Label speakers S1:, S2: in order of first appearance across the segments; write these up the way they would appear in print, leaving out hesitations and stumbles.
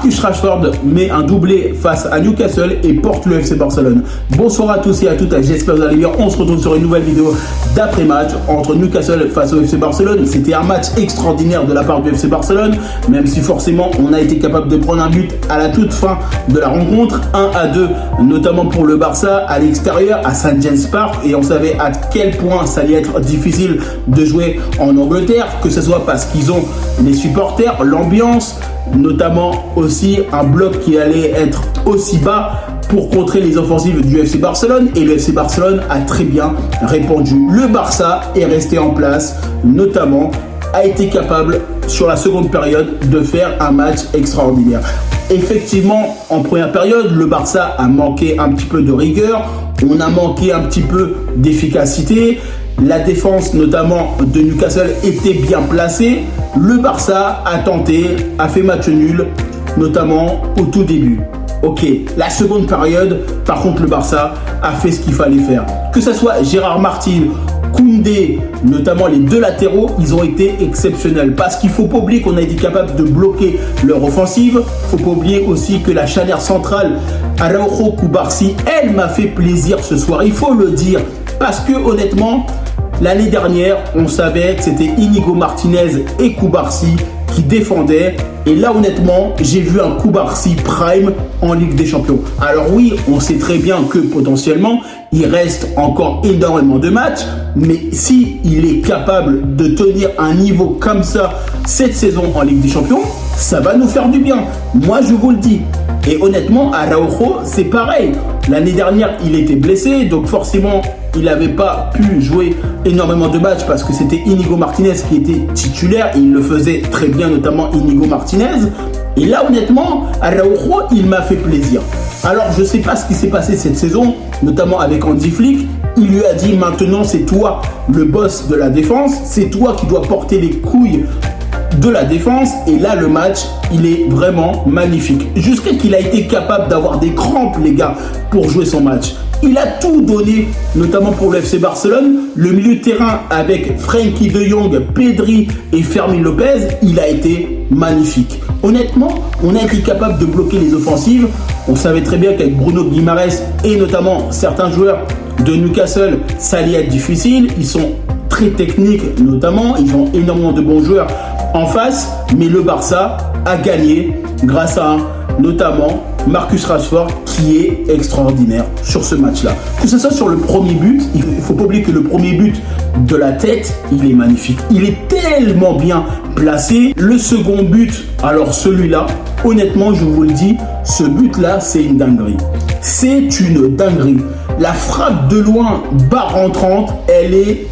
S1: Marcus Rashford met un doublé face à Newcastle et porte le FC Barcelone. Bonsoir à tous et à toutes, j'espère que vous allez bien. On se retrouve sur une nouvelle vidéo d'après-match entre Newcastle face au FC Barcelone. C'était un match extraordinaire de la part du FC Barcelone, même si forcément on a été capable de prendre un but à la toute fin de la rencontre, 1-2, notamment pour le Barça à l'extérieur, à St. James Park, et on savait à quel point ça allait être difficile de jouer en Angleterre, que ce soit parce qu'ils ont les supporters, l'ambiance, notamment aussi un bloc qui allait être aussi bas pour contrer les offensives du FC Barcelone, et le FC Barcelone a très bien répondu. Le Barça est resté en place, notamment a été capable sur la seconde période de faire un match extraordinaire. Effectivement, en première période, le Barça a manqué un petit peu de rigueur, on a manqué un petit peu d'efficacité. La défense, notamment de Newcastle, était bien placée. Le Barça a tenté, a fait match nul, notamment au tout début. Ok, la seconde période, par contre, le Barça a fait ce qu'il fallait faire. Que ce soit Gérard Martin, Koundé, notamment les deux latéraux, ils ont été exceptionnels. Parce qu'il ne faut pas oublier qu'on a été capable de bloquer leur offensive. Il ne faut pas oublier aussi que la charnière centrale, Araujo Cubarsí, elle m'a fait plaisir ce soir. Il faut le dire. Parce que honnêtement, l'année dernière, on savait que c'était Inigo Martinez et Cubarsí qui défendaient. Et là, honnêtement, j'ai vu un Cubarsí prime en Ligue des Champions. Alors oui, on sait très bien que potentiellement, il reste encore énormément de matchs. Mais si il est capable de tenir un niveau comme ça cette saison en Ligue des Champions, ça va nous faire du bien. Moi, je vous le dis. Et honnêtement, Araujo, c'est pareil. L'année dernière, il était blessé, donc forcément, il n'avait pas pu jouer énormément de matchs parce que c'était Inigo Martinez qui était titulaire et il le faisait très bien, notamment Inigo Martinez. Et là, honnêtement, Araujo, il m'a fait plaisir. Alors, je ne sais pas ce qui s'est passé cette saison, notamment avec Hansi Flick. Il lui a dit, maintenant, c'est toi le boss de la défense, c'est toi qui dois porter les couilles de la défense. Et là, le match, il est vraiment magnifique. Jusqu'à qu'il a été capable d'avoir des crampes, les gars, pour jouer son match. Il a tout donné, notamment pour le FC Barcelone. Le milieu de terrain avec Frenkie de Jong, Pedri et Fermin Lopez, il a été magnifique. Honnêtement, on a été capable de bloquer les offensives. On savait très bien qu'avec Bruno Guimaraes et notamment certains joueurs de Newcastle, ça allait être difficile. Ils sont très techniques notamment, ils ont énormément de bons joueurs en face, mais le Barça a gagné grâce à notamment Marcus Rashford qui est extraordinaire sur ce match-là. Que ce soit sur le premier but, il ne faut pas oublier que le premier but de la tête, il est magnifique. Il est tellement bien placé. Le second but, alors celui-là, honnêtement, je vous le dis, ce but-là, c'est une dinguerie. C'est une dinguerie. La frappe de loin, barre rentrante, elle est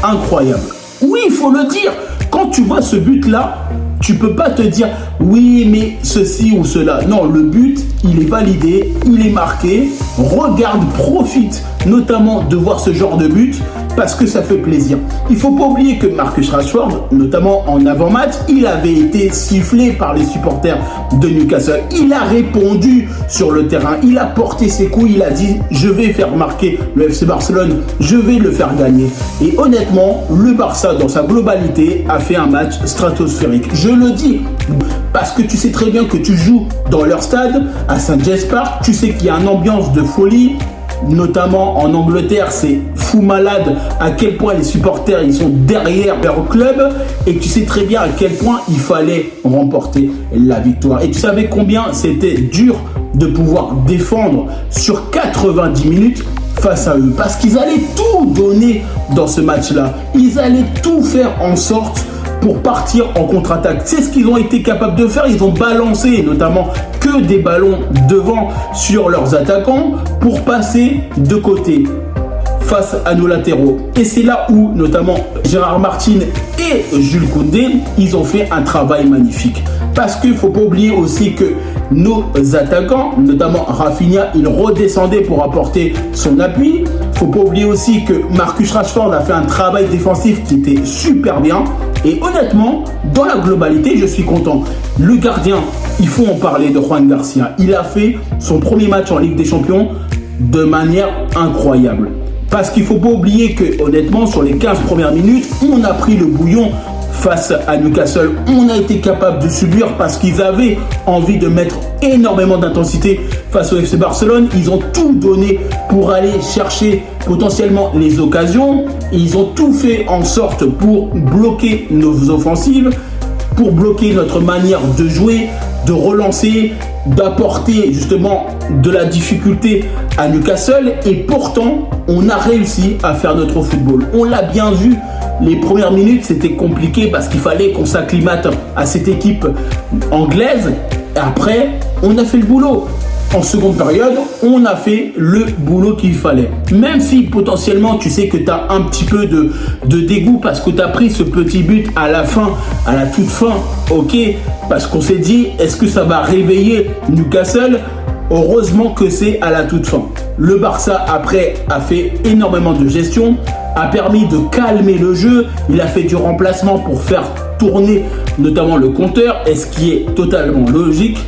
S1: incroyable. Oui, il faut le dire. Quand tu vois ce but-là, tu peux pas te dire oui mais ceci ou cela. Non, le but, il est validé, il est marqué. Regarde, profite notamment de voir ce genre de but parce que ça fait plaisir. Il faut pas oublier que Marcus Rashford, notamment en avant-match, il avait été sifflé par les supporters de Newcastle. Il a répondu sur le terrain, il a porté ses coups, il a dit je vais faire marquer le FC Barcelone, je vais le faire gagner. Et honnêtement, le Barça dans sa globalité a fait un match stratosphérique. Je le dis parce que tu sais très bien que tu joues dans leur stade à St. James Park, tu sais qu'il y a une ambiance de folie. Notamment en Angleterre, c'est fou malade à quel point les supporters ils sont derrière leur club, et tu sais très bien à quel point il fallait remporter la victoire. Et tu savais combien c'était dur de pouvoir défendre sur 90 minutes face à eux, parce qu'ils allaient tout donner dans ce match-là. Ils allaient tout faire en sorte pour partir en contre-attaque. C'est ce qu'ils ont été capables de faire. Ils ont balancé notamment que des ballons devant sur leurs attaquants pour passer de côté face à nos latéraux. Et c'est là où notamment Gérard Martin et Jules Koundé, ils ont fait un travail magnifique. Parce qu'il ne faut pas oublier aussi que nos attaquants, notamment Rafinha, il redescendait pour apporter son appui. Il ne faut pas oublier aussi que Marcus Rashford a fait un travail défensif qui était super bien. Et honnêtement, dans la globalité, je suis content. Le gardien, il faut en parler de Juan Garcia. Il a fait son premier match en Ligue des Champions de manière incroyable. Parce qu'il ne faut pas oublier que, honnêtement, sur les 15 premières minutes, on a pris le bouillon face à Newcastle, on a été capable de subir parce qu'ils avaient envie de mettre énormément d'intensité face au FC Barcelone. Ils ont tout donné pour aller chercher potentiellement les occasions. Ils ont tout fait en sorte pour bloquer nos offensives, pour bloquer notre manière de jouer, de relancer, d'apporter justement de la difficulté à Newcastle. Et pourtant, on a réussi à faire notre football. On l'a bien vu. Les premières minutes, c'était compliqué parce qu'il fallait qu'on s'acclimate à cette équipe anglaise. Et après, on a fait le boulot. En seconde période, on a fait le boulot qu'il fallait. Même si potentiellement, tu sais que tu as un petit peu de dégoût parce que tu as pris ce petit but à la fin, à la toute fin, ok, parce qu'on s'est dit, est-ce que ça va réveiller Newcastle? Heureusement que c'est à la toute fin. Le Barça, après, a fait énormément de gestion, a permis de calmer le jeu. Il a fait du remplacement pour faire tourner notamment le compteur, et ce qui est totalement logique.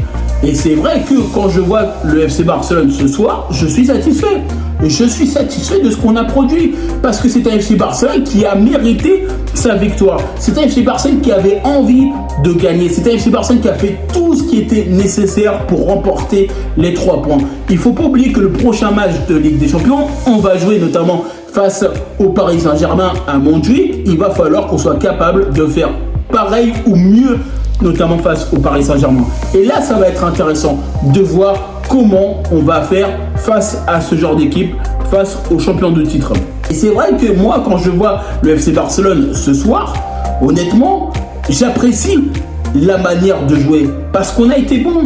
S1: Et c'est vrai que quand je vois le FC Barcelone ce soir, je suis satisfait. Et je suis satisfait de ce qu'on a produit. Parce que c'est un FC Barcelone qui a mérité sa victoire. C'est un FC Barcelone qui avait envie de gagner. C'est un FC Barcelone qui a fait tout ce qui était nécessaire pour remporter les 3 points. Il ne faut pas oublier que le prochain match de Ligue des Champions, on va jouer notamment face au Paris Saint-Germain à Montjuïc. Il va falloir qu'on soit capable de faire pareil ou mieux, notamment face au Paris Saint-Germain. Et là, ça va être intéressant de voir comment on va faire face à ce genre d'équipe, face aux champions de titre. Et c'est vrai que moi, quand je vois le FC Barcelone ce soir, honnêtement, j'apprécie la manière de jouer parce qu'on a été bon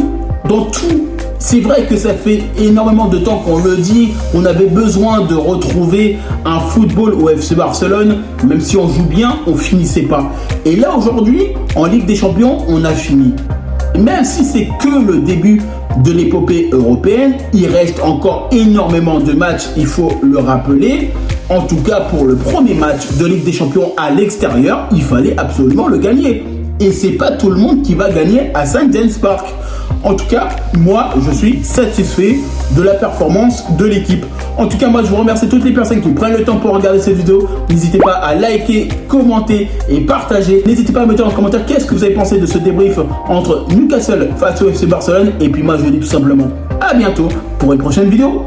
S1: dans tout. C'est vrai que ça fait énormément de temps qu'on le dit, on avait besoin de retrouver un football au FC Barcelone, même si on joue bien, on finissait pas. Et là aujourd'hui, en Ligue des Champions, on a fini. Même si c'est que le début de l'épopée européenne, il reste encore énormément de matchs, il faut le rappeler. En tout cas, pour le premier match de Ligue des Champions à l'extérieur, il fallait absolument le gagner. Et c'est pas tout le monde qui va gagner à St. James Park. En tout cas, moi, je suis satisfait de la performance de l'équipe. En tout cas, moi, je vous remercie toutes les personnes qui prennent le temps pour regarder cette vidéo. N'hésitez pas à liker, commenter et partager. N'hésitez pas à me dire en commentaire qu'est-ce que vous avez pensé de ce débrief entre Newcastle face au FC Barcelone. Et puis moi, je vous dis tout simplement à bientôt pour une prochaine vidéo.